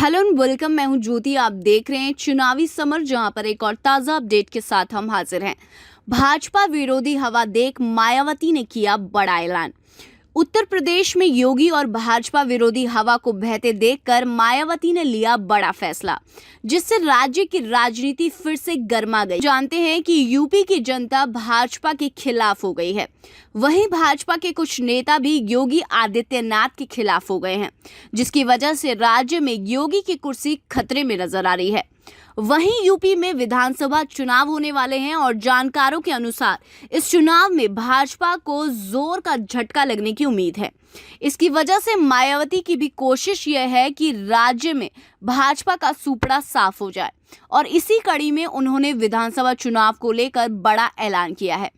Hello and welcome. मैं हूं ज्योति। आप देख रहे हैं चुनावी समर, जहां पर एक और ताज़ा अपडेट के साथ हम हाजिर हैं। भाजपा विरोधी हवा देख मायावती ने किया बड़ा ऐलान। उत्तर प्रदेश में योगी और भाजपा विरोधी हवा को बहते देखकर मायावती ने लिया बड़ा फैसला, जिससे राज्य की राजनीति फिर से गर्मा गई। जानते हैं कि यूपी की जनता भाजपा के खिलाफ हो गई है। वहीं भाजपा के कुछ नेता भी योगी आदित्यनाथ के खिलाफ हो गए हैं, जिसकी वजह से राज्य में योगी की कुर्सी खतरे में नजर आ रही है। वहीं यूपी में विधानसभा चुनाव होने वाले हैं और जानकारों के अनुसार इस चुनाव में भाजपा को जोर का झटका लगने की उम्मीद है। इसकी वजह से मायावती की भी कोशिश यह है कि राज्य में भाजपा का सुपड़ा साफ हो जाए, और इसी कड़ी में उन्होंने विधानसभा चुनाव को लेकर बड़ा ऐलान किया है।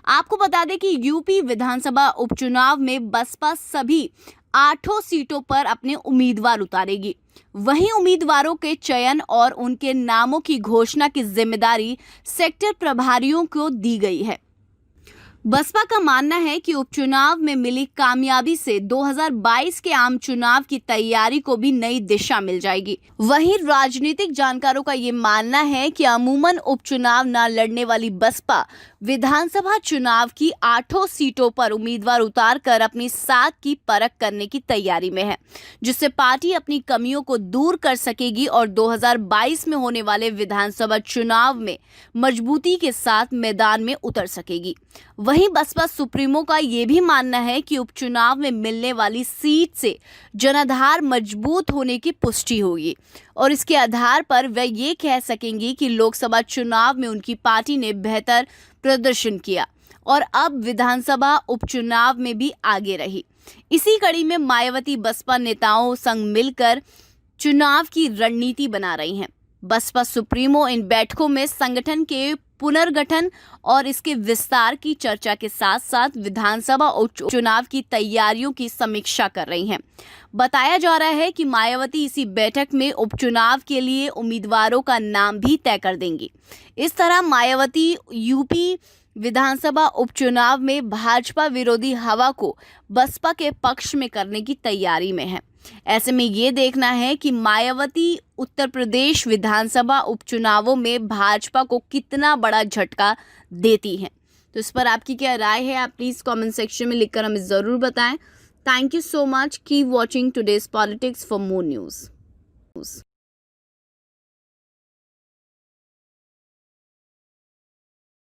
आपको बता दें कि यूपी विधानसभा उपचुनाव में बसपा सभी 8 सीटों पर अपने उम्मीदवार उतारेगी। वहीं उम्मीदवारों के चयन और उनके नामों की घोषणा की जिम्मेदारी सेक्टर प्रभारियों को दी गई है। बसपा का मानना है कि उपचुनाव में मिली कामयाबी से 2022 के आम चुनाव की तैयारी को भी नई दिशा मिल जाएगी। वहीं राजनीतिक जानकारों का ये मानना है कि अमूमन उपचुनाव न लड़ने वाली बसपा विधानसभा चुनाव की 8 सीटों पर उम्मीदवार उतारकर अपनी साख की परख करने की तैयारी में है, जिससे पार्टी अपनी कमियों को दूर कर सकेगी और 2022 में होने वाले विधानसभा चुनाव में मजबूती के साथ मैदान में उतर सकेगी। वहीं बसपा सुप्रीमो का ये भी मानना है कि उपचुनाव में मिलने वाली सीट से जनाधार मजबूत होने की पुष्टि होगी और इसके आधार पर वह ये कह सकेंगी कि लोकसभा चुनाव में उनकी पार्टी ने बेहतर प्रदर्शन किया और अब विधानसभा उपचुनाव में भी आगे रही। इसी कड़ी में मायावती बसपा नेताओं संग मिलकर चुनाव की रणनीति बना रही हैं। बसपा सुप्रीमो इन बैठकों में संगठन के पुनर्गठन और इसके विस्तार की चर्चा के साथ साथ विधानसभा उपचुनाव की तैयारियों की समीक्षा कर रही हैं। बताया जा रहा है कि मायावती इसी बैठक में उपचुनाव के लिए उम्मीदवारों का नाम भी तय कर देंगी। इस तरह मायावती यूपी विधानसभा उपचुनाव में भाजपा विरोधी हवा को बसपा के पक्ष में करने की तैयारी में है। ऐसे में ये देखना है कि मायावती उत्तर प्रदेश विधानसभा उपचुनावों में भाजपा को कितना बड़ा झटका देती हैं। तो इस पर आपकी क्या राय है, आप प्लीज़ कमेंट सेक्शन में लिखकर हमें ज़रूर बताएं। Thank you so much. Keep watching today's politics for more news.